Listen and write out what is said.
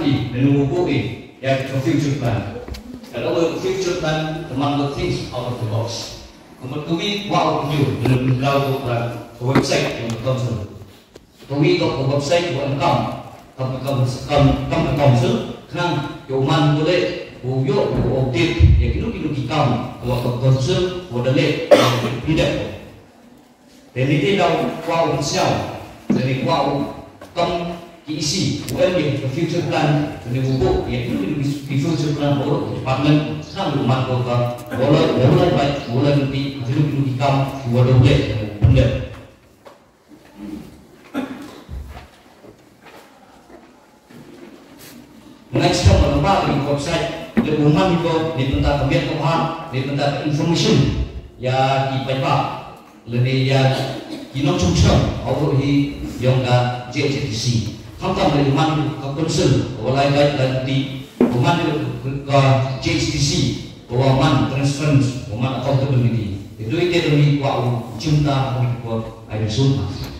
i menunggu ya ke future plan. Kalau future plan teman things out of the box. Kemudian wow new belum tahu ke website yang betul. Kami ke website buat kamu council kenang yoman boleh buyo update ya kilo kita kalau council boleh tidak. Dan ini tahu wow siapa jadi wow kam isi bukan di future plan jadi buku ya itu di future plan baru department sang rumah kota boleh baik boleh lebih kilo kita boleh benar. Next time menempat di website rumah itu di tentang kebiasaan Tuhan di tentang information ya di pipa lebih ya kinom cungcung atau di yang ka JCTC tentang dari rumah ke konsul oleh baik dan di rumah ke JCTC bahwa transference accountability itu lebih wow cinta untuk air sunnah.